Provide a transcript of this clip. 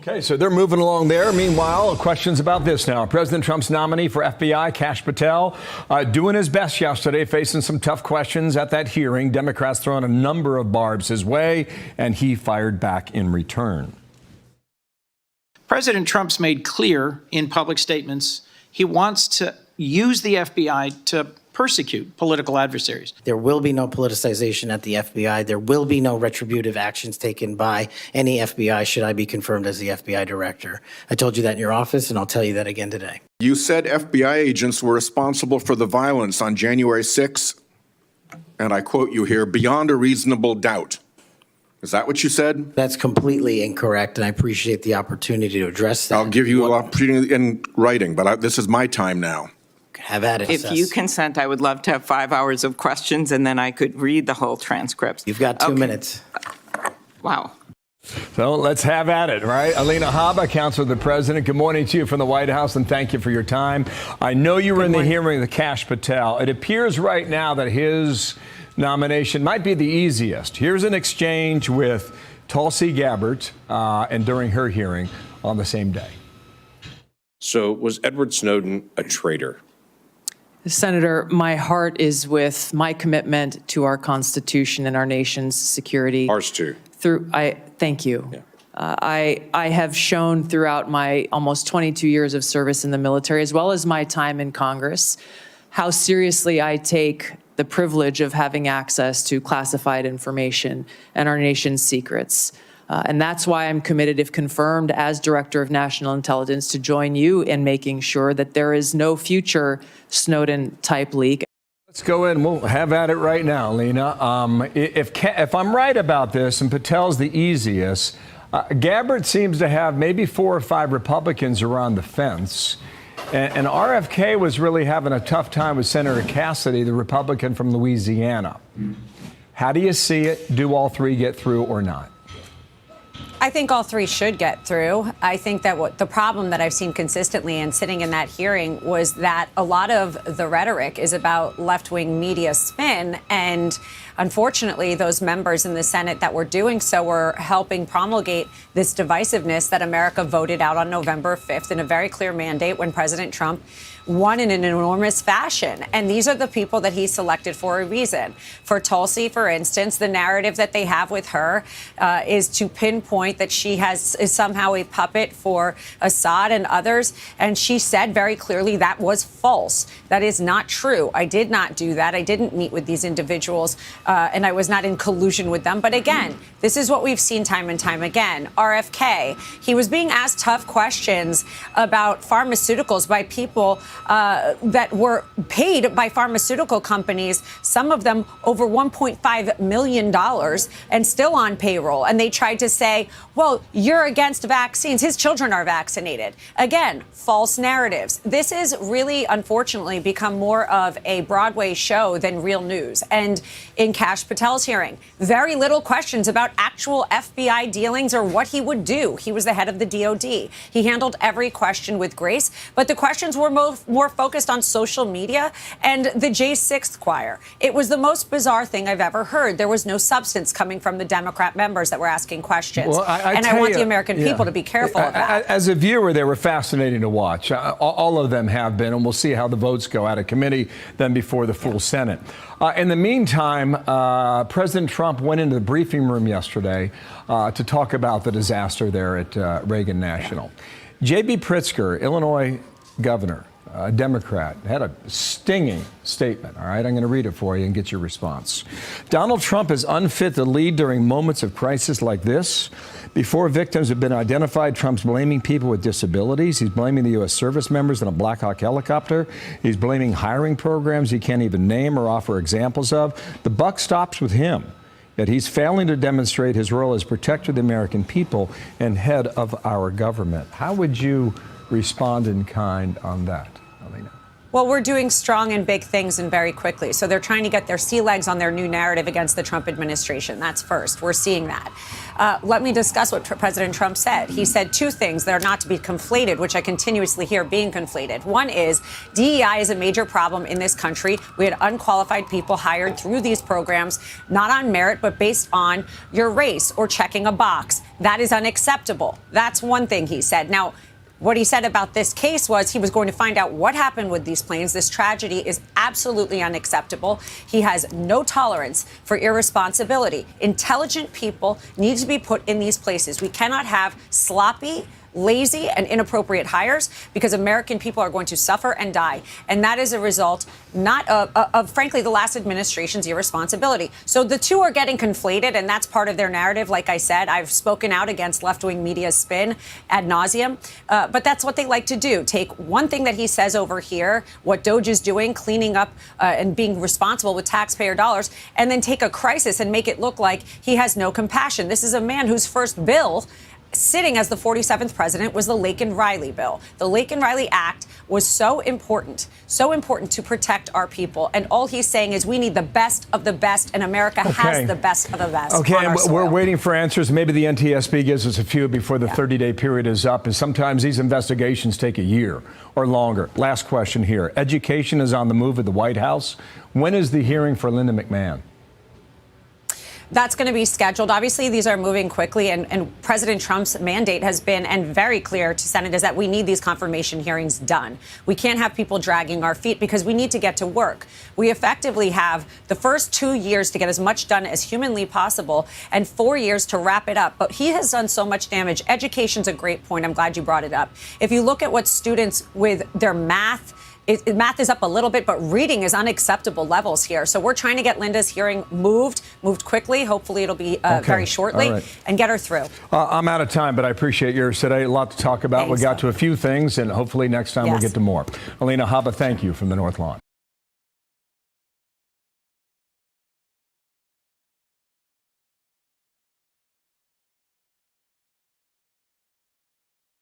Okay, so they're moving along there. Meanwhile, questions about this now. President Trump's nominee for FBI, Kash Patel, doing his best yesterday, facing some tough questions at that hearing. Democrats throwing a number of barbs his way, and he fired back in return. President Trump's made clear in public statements he wants to use the FBI to persecute political adversaries. There will be no politicization at the FBI. There will be no retributive actions taken by any FBI should I be confirmed as the FBI director. I told you that in your office, and I'll tell you that again today. You said FBI agents were responsible for the violence on January 6th, and I quote you here, beyond a reasonable doubt. Is that what you said? That's completely incorrect, and I appreciate the opportunity to address that. I'll give you an opportunity in writing, but this is my time now. Have at it. If you consent, I would love to have 5 hours of questions, and then I could read the whole transcript. You've got 2 minutes. Wow. So let's have at it, right? Alina Habba, Counselor of the President, good morning to you from the White House, and thank you for your time. I know you were in the hearing with Kash Patel. It appears right now that his nomination might be the easiest. Here's an exchange with Tulsi Gabbard, and during her hearing on the same day. So was Edward Snowden a traitor? Senator, my heart is with my commitment to our Constitution and our nation's security. Ours too. Thank you. Yeah. I have shown throughout my almost 22 years of service in the military, as well as my time in Congress, how seriously I take the privilege of having access to classified information and our nation's secrets. And that's why I'm committed, if confirmed as Director of National Intelligence, to join you in making sure that there is no future Snowden-type leak. Let's go in. We'll have at it right now, Lena. If I'm right about this, and Patel's the easiest, Gabbard seems to have maybe 4 or 5 Republicans around the fence. And RFK was really having a tough time with Senator Cassidy, the Republican from Louisiana. How do you see it? Do all 3 get through or not? I think all 3 should get through. I think that the problem that I've seen consistently and sitting in that hearing was that a lot of the rhetoric is about left-wing media spin. And unfortunately, those members in the Senate that were doing so were helping promulgate this divisiveness that America voted out on November 5th in a very clear mandate when President Trump won in an enormous fashion. And these are the people that he selected for a reason. For Tulsi, for instance, the narrative that they have with her is to pinpoint that she is somehow a puppet for Assad and others. And she said very clearly that was false. That is not true. I did not do that. I didn't meet with these individuals and I was not in collusion with them. But again, this is what we've seen time and time again. RFK, he was being asked tough questions about pharmaceuticals by people that were paid by pharmaceutical companies, some of them over $1.5 million and still on payroll. And they tried to say, well, you're against vaccines. His children are vaccinated. Again, false narratives. This is really, unfortunately, become more of a Broadway show than real news. And in Kash Patel's hearing, very little questions about actual FBI dealings or what he would do. He was the head of the DOD. He handled every question with grace, but the questions were more focused on social media and the J6 choir. It was the most bizarre thing I've ever heard. There was no substance coming from the Democrat members that were asking questions. Well, I want the American people to be careful of that. As a viewer, they were fascinating to watch. All of them have been, and we'll see how the votes go out of committee, then before the full Senate. In the meantime, President Trump went into the briefing room yesterday to talk about the disaster there at Reagan National. J.B. Pritzker, Illinois governor, a Democrat, had a stinging statement. All right, I'm going to read it for you and get your response. Donald Trump is unfit to lead during moments of crisis like this. Before victims have been identified, Trump's blaming people with disabilities. He's blaming the U.S. service members in a Black Hawk helicopter. He's blaming hiring programs he can't even name or offer examples of. The buck stops with him. Yet he's failing to demonstrate his role as protector of the American people and head of our government. How would you respond in kind on that, Alina? Well, we're doing strong and big things and very quickly. So they're trying to get their sea legs on their new narrative against the Trump administration. That's first. We're seeing that. Let me discuss what President Trump said. He said 2 things that are not to be conflated, which I continuously hear being conflated. One is DEI is a major problem in this country. We had unqualified people hired through these programs, not on merit, but based on your race or checking a box. That is unacceptable. That's one thing he said. Now, what he said about this case was he was going to find out what happened with these planes. This tragedy is absolutely unacceptable. He has no tolerance for irresponsibility. Intelligent people need to be put in these places. We cannot have sloppy, lazy, and inappropriate hires, because American people are going to suffer and die. And that is a result not of frankly, the last administration's irresponsibility. So the two are getting conflated, and that's part of their narrative. Like I said, I've spoken out against left-wing media's spin ad nauseum, but that's what they like to do. Take one thing that he says over here, what Doge is doing, cleaning up and being responsible with taxpayer dollars, and then take a crisis and make it look like he has no compassion. This is a man whose first bill, sitting as the 47th president, was the Laken-Riley bill. The Laken-Riley Act was so important to protect our people. And all he's saying is we need the best of the best, and America has the best of the best. Okay, on our and we're soil. waiting for answers. Maybe the NTSB gives us a few before the 30-day period is up. And sometimes these investigations take a year or longer. Last question here. Education is on the move at the White House. When is the hearing for Linda McMahon? That's going to be scheduled. Obviously, these are moving quickly, and President Trump's mandate has been, and very clear to senators, that we need these confirmation hearings done. We can't have people dragging our feet because we need to get to work. We effectively have the first 2 years to get as much done as humanly possible and 4 years to wrap it up. But he has done so much damage. Education's a great point. I'm glad you brought it up. If you look at what students with their math is up a little bit, but reading is unacceptable levels here. So we're trying to get Linda's hearing moved quickly. Hopefully it'll be very shortly, and get her through. I'm out of time, but I appreciate yours today. A lot to talk about. We got to a few things, and hopefully next time we'll get to more. Alina Habba, thank you from the North Lawn.